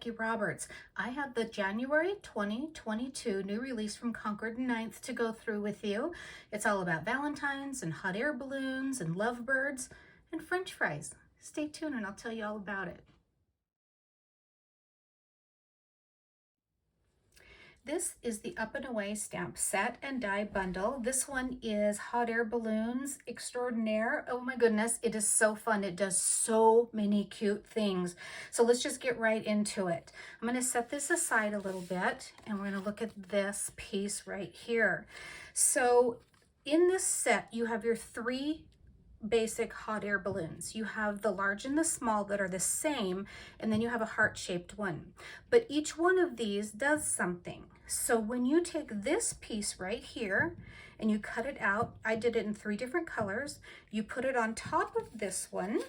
Becky Roberts. I have the January 2022 new release from Concord 9th to go through with you. It's all about Valentines and hot air balloons and lovebirds and French fries. Stay tuned and I'll tell you all about it. This is the Up and Away Stamp Set and Die Bundle. This one is hot air balloons extraordinaire. Oh my goodness, it is so fun. It does so many cute things. So let's just get right into it. I'm going to set this aside a little bit and we're going to look at this piece right here. So in this set, you have your three basic hot air balloons. You have the large and the small that are the same, and then you have a heart-shaped one. But each one of these does something. So when you take this piece right here and you cut it out, I did it in 3 different colors, you put it on top of this one,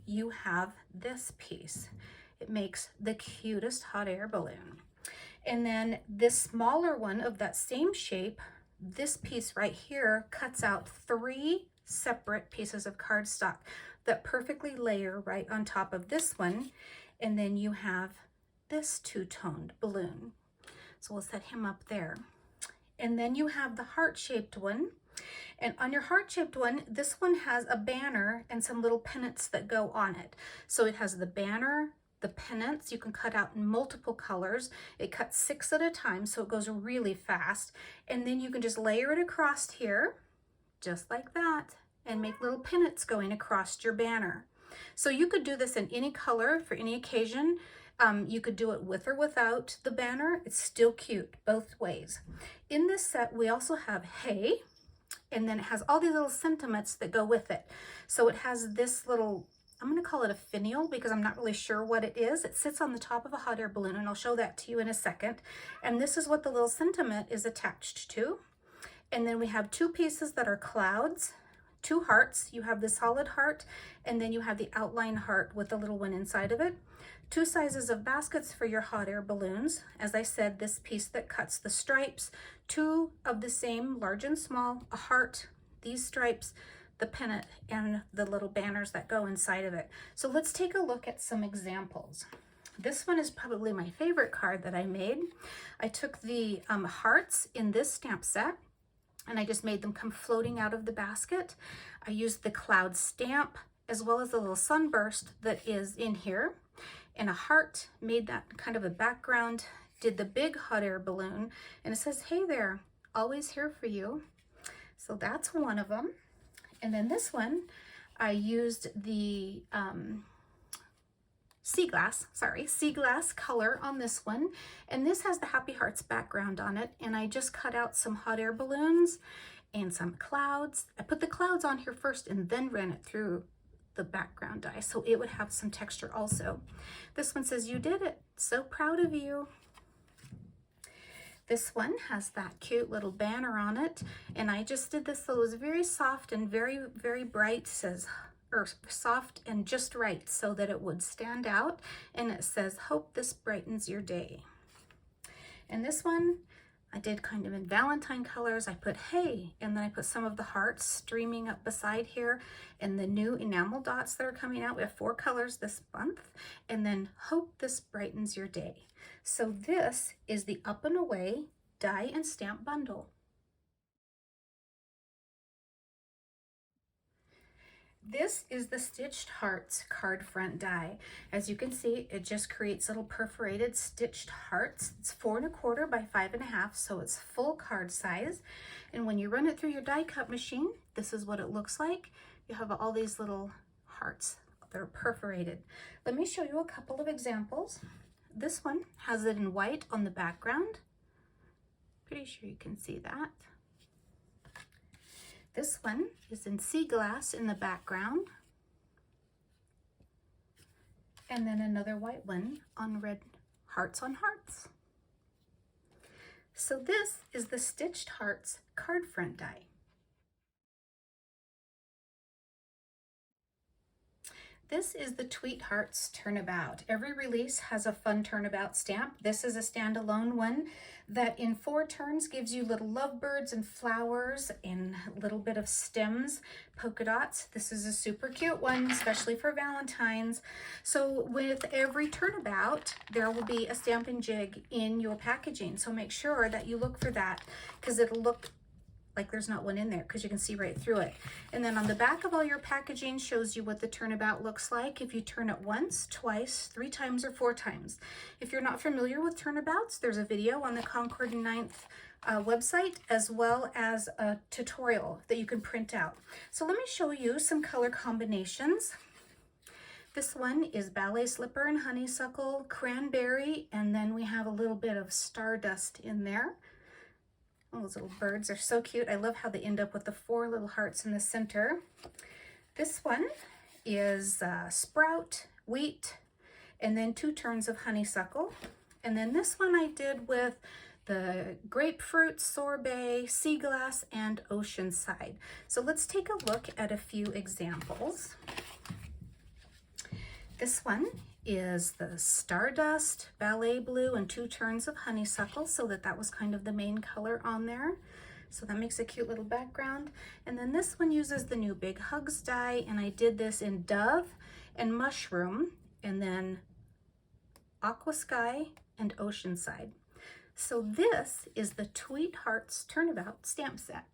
you have this piece. It makes the cutest hot air balloon. And then this smaller one of that same shape, this piece right here cuts out 3 separate pieces of cardstock that perfectly layer right on top of this one, and then you have this two-toned balloon. So we'll set him up there. And then you have the heart-shaped one, and on your heart-shaped one, this one has a banner and some little pennants that go on it. So it has the banner, the pennants, you can cut out in multiple colors. It cuts 6 at a time, so it goes really fast. And then you can just layer it across here, just like that, and make little pennants going across your banner. So you could do this in any color for any occasion. You could do it with or without the banner. It's still cute both ways. In this set, we also have hay, and then it has all these little sentiments that go with it. So it has this little, I'm going to call it a finial because I'm not really sure what it is. It sits on the top of a hot air balloon, and I'll show that to you in a second. And this is what the little sentiment is attached to. And then we have 2 pieces that are clouds, 2 hearts. You have the solid heart, and then you have the outline heart with the little one inside of it. 2 sizes of baskets for your hot air balloons. As I said, this piece that cuts the stripes, 2 of the same, large and small, a heart, these stripes, the pennant, and the little banners that go inside of it. So let's take a look at some examples. This one is probably my favorite card that I made. I took the hearts in this stamp set, and I just made them come floating out of the basket. I used the cloud stamp as well as the little sunburst that is in here. And a heart, made that kind of a background, did the big hot air balloon, and it says, "Hey there, always here for you." So that's one of them. And then this one, I used the sea glass color on this one, and this has the happy hearts background on it, and I just cut out some hot air balloons and some clouds. I put the clouds on here first and then ran it through the background die so it would have some texture also. This one says, "You did it, so proud of you." This one has that cute little banner on it, and I just did this so it was very soft and very, very bright. It says, or soft and just right so that it would stand out, and it says, "Hope this brightens your day." And this one I did kind of in Valentine colors. I put hay, and then I put some of the hearts streaming up beside here, and the new enamel dots that are coming out. We have 4 colors this month, and then "Hope this brightens your day." So this is the Up and Away Die and Stamp Bundle. This is the Stitched Hearts card front die. As you can see, it just creates little perforated stitched hearts. It's 4 1/4 by 5 1/2, so it's full card size. And when you run it through your die cut machine, this is what it looks like. You have all these little hearts that are perforated. Let me show you a couple of examples. This one has it in white on the background. Pretty sure you can see that. This one is in sea glass in the background. And then another white one on red hearts on hearts. So this is the Stitched Hearts card front die. This is the Tweethearts Turnabout. Every release has a fun turnabout stamp. This is a standalone one that in 4 turns gives you little lovebirds and flowers and a little bit of stems, polka dots. This is a super cute one, especially for Valentine's. So with every turnabout, there will be a stamping jig in your packaging. So make sure that you look for that because it'll look like there's not one in there because you can see right through it. And then on the back of all your packaging shows you what the turnabout looks like if you turn it once, twice, 3 times, or 4 times. If you're not familiar with turnabouts, there's a video on the Concord 9th website, as well as a tutorial that you can print out. So let me show you some color combinations. This one is Ballet Slipper and Honeysuckle, Cranberry, and then we have a little bit of Stardust in there. Oh, those little birds are so cute. I love how they end up with the 4 little hearts in the center. This one is Sprout, Wheat, and then 2 turns of Honeysuckle. And then this one I did with the Grapefruit, Sorbet, Sea Glass, and Oceanside. So let's take a look at a few examples. This one is the Stardust, Ballet Blue, and 2 turns of Honeysuckle, so that was kind of the main color on there. So that makes a cute little background. And then this one uses the new Big Hugs die, and I did this in Dove and Mushroom, and then Aqua Sky and Oceanside. So this is the Tweethearts Turnabout Stamp Set.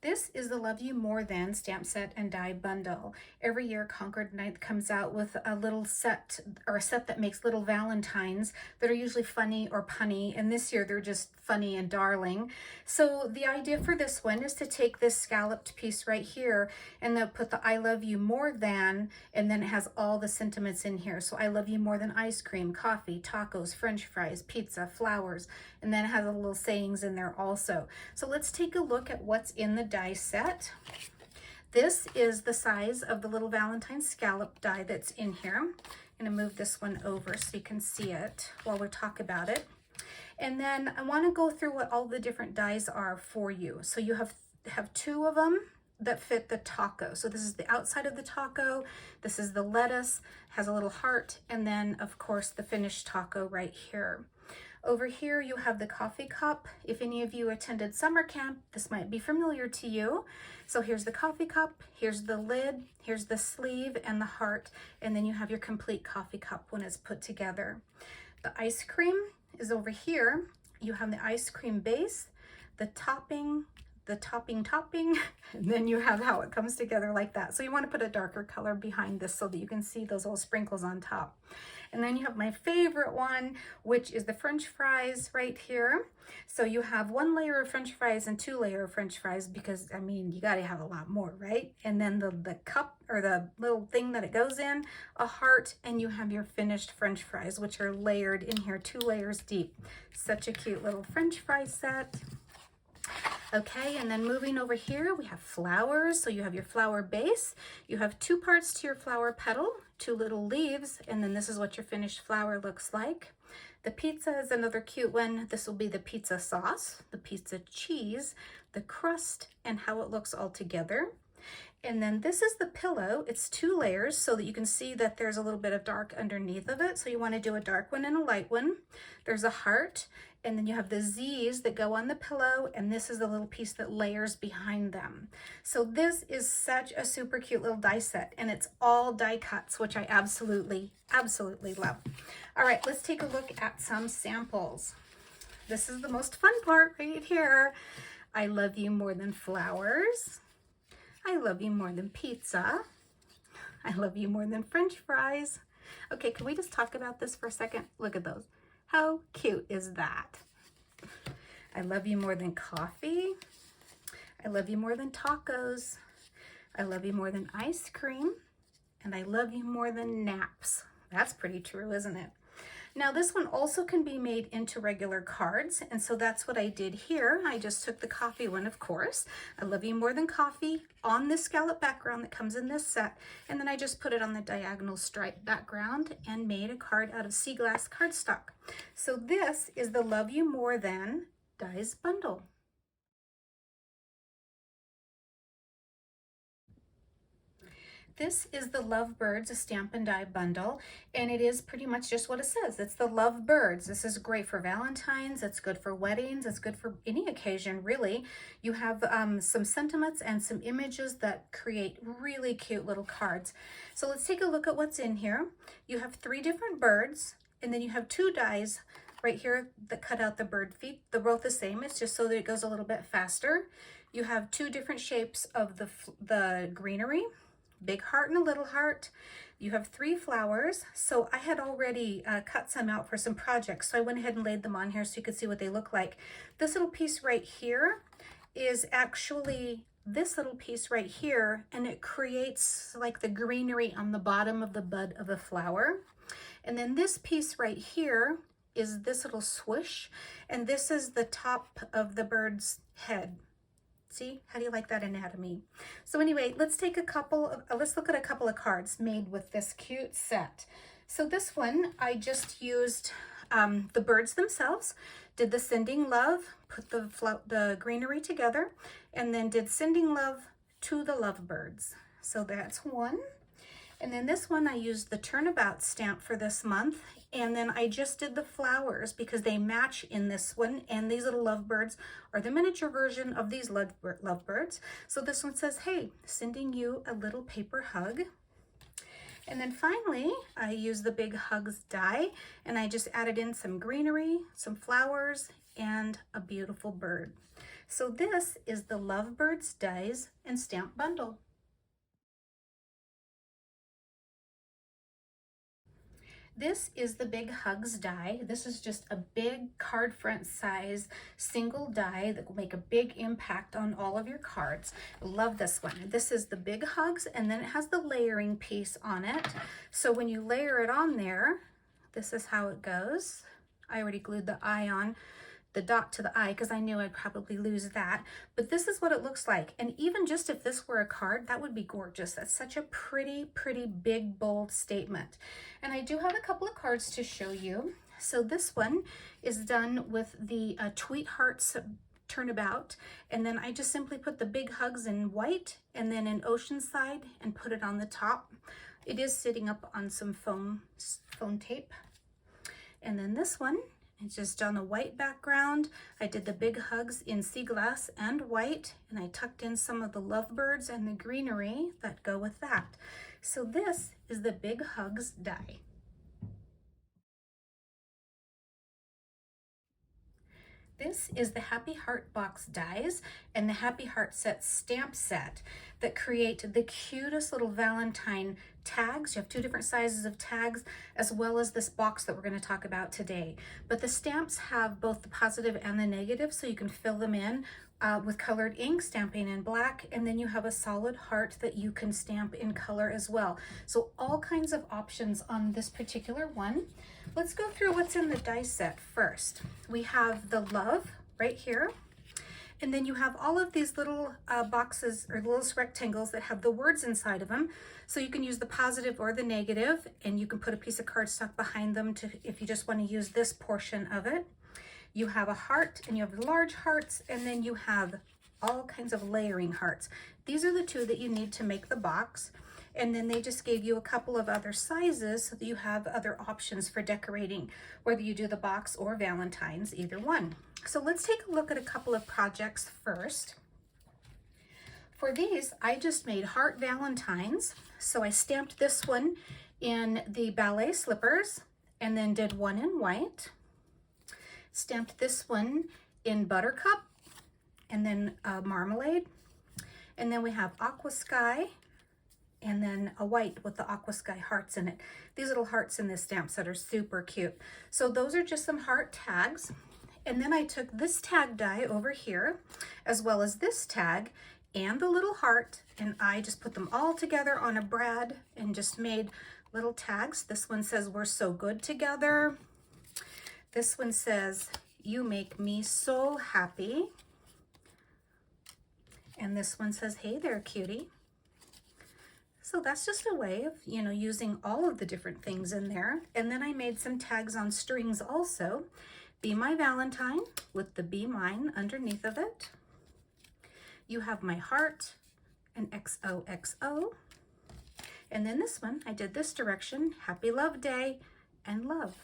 This is the Love You More Than Stamp Set and Die Bundle. Every year Concord 9th comes out with a little set, or a set that makes little Valentines that are usually funny or punny, and this year they're just funny and darling. So the idea for this one is to take this scalloped piece right here and then put the I love you more than, and then it has all the sentiments in here. So I love you more than ice cream, coffee, tacos, french fries, pizza, flowers, and then it has a little sayings in there also. So let's take a look at what's in the die set. This is the size of the little Valentine scallop die that's in here. I'm going to move this one over so you can see it while we talk about it. And then I want to go through what all the different dies are for you. So you have 2 of them that fit the taco. So this is the outside of the taco. This is the lettuce, has a little heart, and then of course the finished taco right here. Over here you have the coffee cup. If any of you attended summer camp, this might be familiar to you. So here's the coffee cup, here's the lid, here's the sleeve and the heart, and then you have your complete coffee cup when it's put together. The ice cream is over here. You have the ice cream base, the topping, and then you have how it comes together like that. So you want to put a darker color behind this so that you can see those little sprinkles on top. And then you have my favorite one, which is the French fries right here. So you have 1 layer of French fries and 2 layers of French fries because, I mean, you got to have a lot more, right? And then the cup, or the little thing that it goes in, a heart, and you have your finished French fries, which are layered in here, 2 layers deep. Such a cute little French fry set. Okay, and then moving over here, we have flowers. So you have your flower base. You have 2 parts to your flower petal, 2 little leaves, and then this is what your finished flower looks like. The pizza is another cute one. This will be the pizza sauce, the pizza cheese, the crust, and how it looks all together. And then this is the pillow. It's 2 layers so that you can see that there's a little bit of dark underneath of it. So you want to do a dark one and a light one. There's a heart, and then you have the Z's that go on the pillow, and this is the little piece that layers behind them. So this is such a super cute little die set, and it's all die cuts, which I absolutely love. All right, let's take a look at some samples. This is the most fun part right here. I love you more than flowers. I love you more than pizza. I love you more than French fries. Okay, can we just talk about this for a second? Look at those. How cute is that? I love you more than coffee. I love you more than tacos. I love you more than ice cream. And I love you more than naps. That's pretty true, isn't it? Now this one also can be made into regular cards, and so that's what I did here. I just took the coffee one, of course. I love you more than coffee on this scallop background that comes in this set, and then I just put it on the diagonal stripe background and made a card out of sea glass cardstock. So this is the Love You More Than Dies Bundle. This is the Lovebirds Stamp and Die Bundle, and it is pretty much just what it says. It's the Lovebirds. This is great for Valentine's. It's good for weddings. It's good for any occasion, really. You have some sentiments and some images that create really cute little cards. So let's take a look at what's in here. You have 3 different birds, and then you have 2 dies right here that cut out the bird feet. They're both the same. It's just so that it goes a little bit faster. You have 2 different shapes of the greenery. Big heart and a little heart. You have 3 flowers. So I had already cut some out for some projects. So I went ahead and laid them on here so you could see what they look like. This little piece right here is actually this little piece right here, and it creates like the greenery on the bottom of the bud of the flower. And then this piece right here is this little swoosh, and this is the top of the bird's head. See, how do you like that anatomy? So anyway, let's look at a couple of cards made with this cute set. So this one, I just used the birds themselves, did the sending love, put the greenery together, and then did sending love to the lovebirds. So that's one. And then this one, I used the Turnabout stamp for this month. And then I just did the flowers because they match in this one. And these little lovebirds are the miniature version of these lovebirds. So this one says, hey, sending you a little paper hug. And then finally, I used the Big Hugs die, and I just added in some greenery, some flowers, and a beautiful bird. So this is the Lovebirds Dies and Stamp Bundle. This is the Big Hugs die. This is just a big card front size single die that will make a big impact on all of your cards. Love this one. This is the Big Hugs, and then it has the layering piece on it. So when you layer it on there, this is how it goes. I already glued the eye on, the dot to the eye, because I knew I'd probably lose that. But this is what it looks like. And even just if this were a card, that would be gorgeous. That's such a pretty, pretty big, bold statement. And I do have a couple of cards to show you. So this one is done with the Tweethearts Turnabout. And then I just simply put the Big Hugs in white and then in Oceanside and put it on the top. It is sitting up on some foam tape. And then this one, it's just on a white background. I did the Big Hugs in sea glass and white, and I tucked in some of the lovebirds and the greenery that go with that. So this is the Big Hugs die. This is the Happy Heart Box dies and the Happy Heart Set Stamp Set that create the cutest little Valentine tags. You have 2 different sizes of tags, as well as this box that we're going to talk about today. But the stamps have both the positive and the negative, so you can fill them in with colored ink, stamping in black, and then you have a solid heart that you can stamp in color as well. So all kinds of options on this particular one. Let's go through what's in the die set first. We have the love right here. And then you have all of these little boxes or little rectangles that have the words inside of them. So you can use the positive or the negative, and you can put a piece of cardstock behind them if you just want to use this portion of it. You have a heart, and you have large hearts, and then you have all kinds of layering hearts. These are the 2 that you need to make the box. And then they just gave you a couple of other sizes so that you have other options for decorating, whether you do the box or Valentine's, either one. So let's take a look at a couple of projects first. For these, I just made heart Valentines. So I stamped this one in the Ballet slippers and then did one in white. Stamped this one in Buttercup and then Marmalade. And then we have Aqua Sky, and then a white with the Aqua Sky hearts in it. These little hearts in this stamp set are super cute. So those are just some heart tags. And then I took this tag die over here, as well as this tag and the little heart, and I just put them all together on a brad and just made little tags. This one says, we're so good together. This one says, you make me so happy. And this one says, hey there, cutie. So that's just a way of, using all of the different things in there. And then I made some tags on strings also. Be My Valentine with the Be Mine underneath of it. You have my heart and XOXO. And then this one, I did this direction, Happy Love Day and love.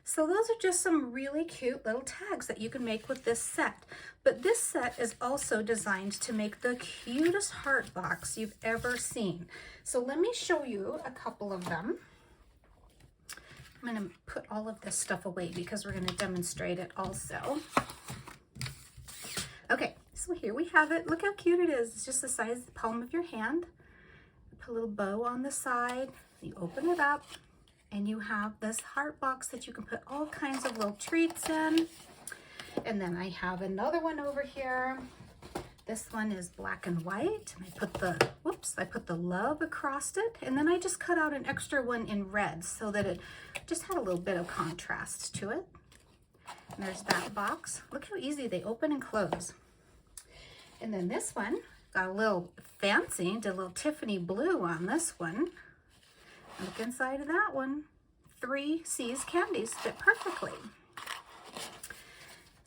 So those are just some really cute little tags that you can make with this set. But this set is also designed to make the cutest heart box you've ever seen. So let me show you a couple of them. I'm going to put all of this stuff away because we're going to demonstrate it also. Okay, so here we have it. Look how cute it is. It's just the size of the palm of your hand. Put a little bow on the side. You open it up. And you have this heart box that you can put all kinds of little treats in. And then I have another one over here. This one is black and white. And I put the love across it. And then I just cut out an extra one in red so that it just had a little bit of contrast to it. And there's that box. Look how easy they open and close. And then this one, got a little fancy, did a little Tiffany blue on this one. Look inside of that one. 3 C's candies fit perfectly.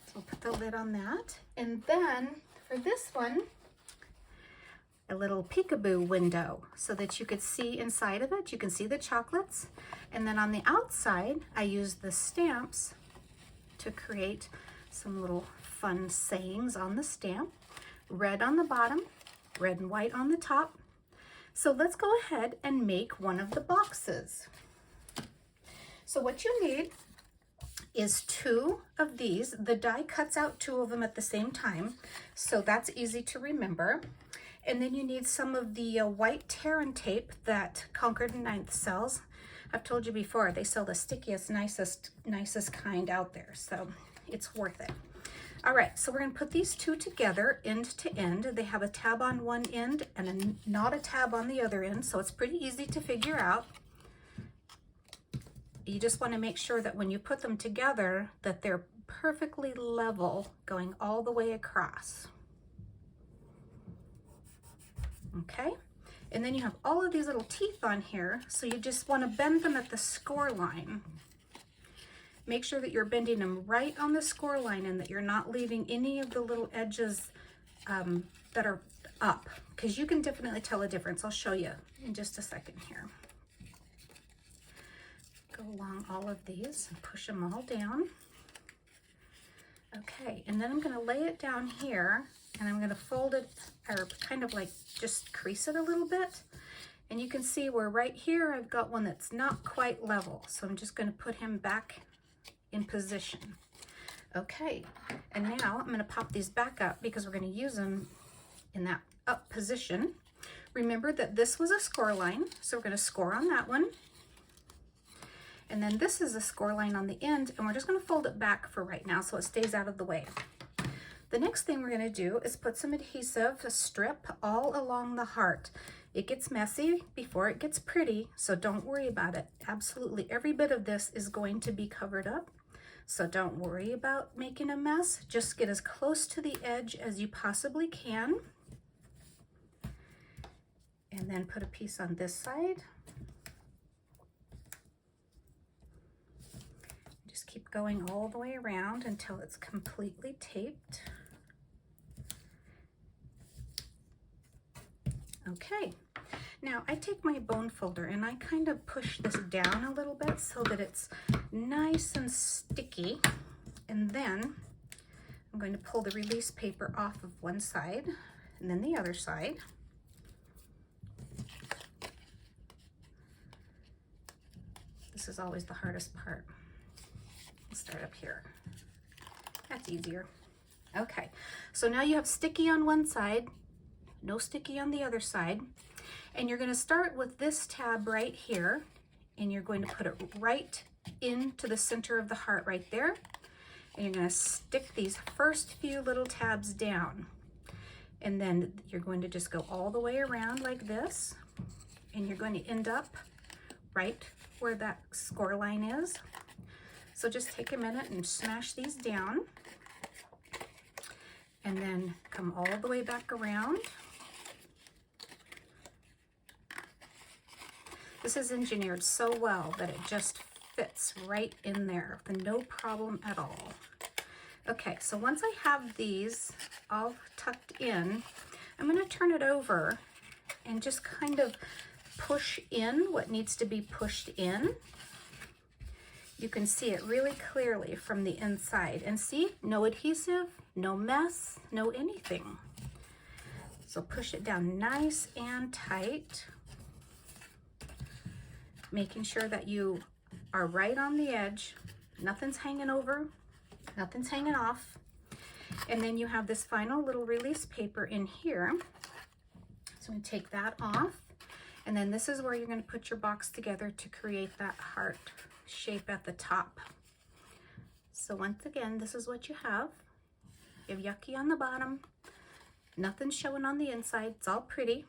So we'll put the lid on that. And then for this one, a little peekaboo window so that you could see inside of it. You can see the chocolates. And then on the outside, I used the stamps to create some little fun sayings on the stamp. Red on the bottom, red and white on the top. So let's go ahead and make one of the boxes. So what you need is 2 of these. The die cuts out 2 of them at the same time, so that's easy to remember. And then you need some of the white tear and tape that Concord 9th sells. I've told you before, they sell the stickiest, nicest kind out there, so it's worth it. All right, so we're going to put these 2 together end to end. They have a tab on one end and not a tab on the other end, so it's pretty easy to figure out. You just want to make sure that when you put them together that they're perfectly level going all the way across. Okay, and then you have all of these little teeth on here, so you just want to bend them at the score line. Make sure that you're bending them right on the score line and that you're not leaving any of the little edges that are up, because you can definitely tell a difference. I'll show you in just a second here. Go along all of these and push them all down. Okay, and then I'm going to lay it down here and I'm going to fold it, or kind of like just crease it a little bit. And you can see where right here I've got one that's not quite level, so I'm just going to put him back in position. Okay, and now I'm going to pop these back up because we're going to use them in that up position. Remember that this was a score line, so we're going to score on that one. And then this is a score line on the end, and we're just going to fold it back for right now so it stays out of the way. The next thing we're going to do is put some adhesive, a strip all along the heart. It gets messy before it gets pretty, so don't worry about it. Absolutely every bit of this is going to be covered up. So don't worry about making a mess. Just get as close to the edge as you possibly can. And then put a piece on this side. Just keep going all the way around until it's completely taped. Okay. Now I take my bone folder and I kind of push this down a little bit so that it's nice and sticky. And then I'm going to pull the release paper off of one side and then the other side. This is always the hardest part. Let's start up here. That's easier. Okay, so now you have sticky on one side, no sticky on the other side. And you're going to start with this tab right here, and you're going to put it right into the center of the heart right there. And you're going to stick these first few little tabs down. And then you're going to just go all the way around like this. And you're going to end up right where that score line is. So just take a minute and smash these down. And then come all the way back around. This is engineered so well that it just fits right in there, no problem at all. Okay, so once I have these all tucked in, I'm going to turn it over and just kind of push in what needs to be pushed in. You can see it really clearly from the inside. And see, no adhesive, no mess, no anything. So push it down nice and tight, making sure that you are right on the edge. Nothing's hanging over, nothing's hanging off. And then you have this final little release paper in here. So I'm going to take that off. And then this is where you're going to put your box together to create that heart shape at the top. So once again, this is what you have. You have yucky on the bottom. Nothing's showing on the inside. It's all pretty.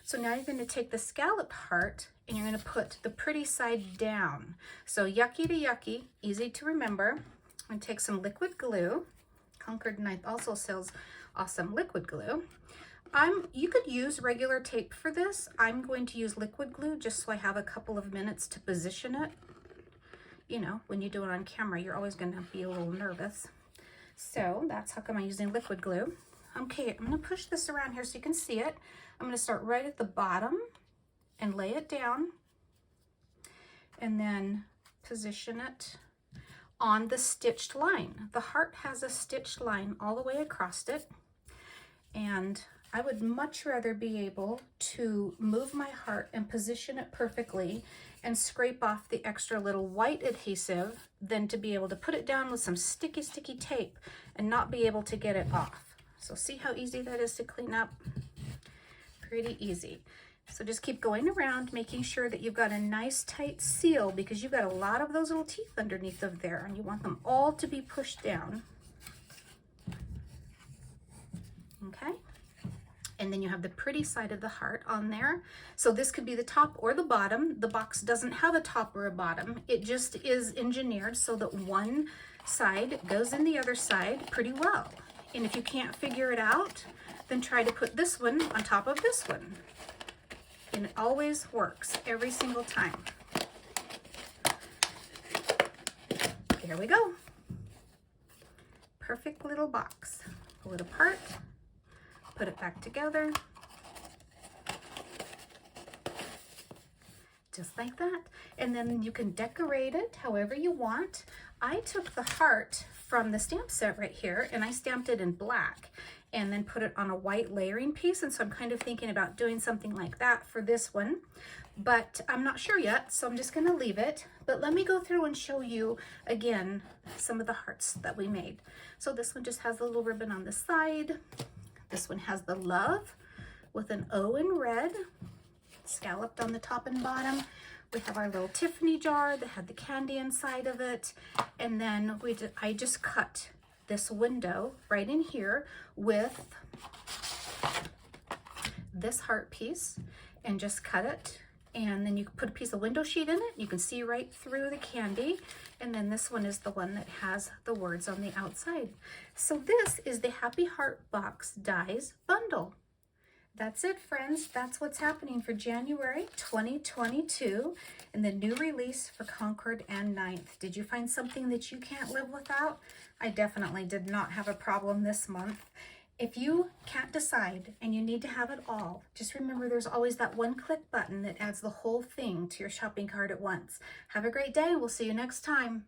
So now you're going to take the scallop heart and you're going to put the pretty side down. So yucky to yucky, easy to remember. I'm going to take some liquid glue. Concord 9th also sells awesome liquid glue. You could use regular tape for this. I'm going to use liquid glue just so I have a couple of minutes to position it. You know, when you do it on camera, you're always going to be a little nervous. So that's how come I'm using liquid glue. Okay, I'm going to push this around here so you can see it. I'm going to start right at the bottom and lay it down and then position it on the stitched line. The heart has a stitched line all the way across it, and I would much rather be able to move my heart and position it perfectly and scrape off the extra little white adhesive than to be able to put it down with some sticky tape and not be able to get it off. So see how easy that is to clean up? Pretty easy. So just keep going around, making sure that you've got a nice tight seal, because you've got a lot of those little teeth underneath of there and you want them all to be pushed down. Okay. And then you have the pretty side of the heart on there. So this could be the top or the bottom. The box doesn't have a top or a bottom. It just is engineered so that one side goes in the other side pretty well. And if you can't figure it out, then try to put this one on top of this one. And it always works every single time. There we go. Perfect little box. Pull it apart, put it back together. Just like that. And then you can decorate it however you want. I took the heart from the stamp set right here and I stamped it in black and then put it on a white layering piece. And so I'm kind of thinking about doing something like that for this one, but I'm not sure yet. So I'm just going to leave it. But let me go through and show you again some of the hearts that we made. So this one just has a little ribbon on the side. This one has the love with an O in red, scalloped on the top and bottom. We have our little Tiffany jar that had the candy inside of it. And then I just cut this window right in here with this heart piece and just cut it. And then you can put a piece of window sheet in it. You can see right through the candy. And then this one is the one that has the words on the outside. So this is the Happy Heart Box Dies Bundle. That's it, friends. That's what's happening for January 2022 in the new release for Concord and 9th. Did you find something that you can't live without? I definitely did not have a problem this month. If you can't decide and you need to have it all, just remember there's always that one click button that adds the whole thing to your shopping cart at once. Have a great day. We'll see you next time.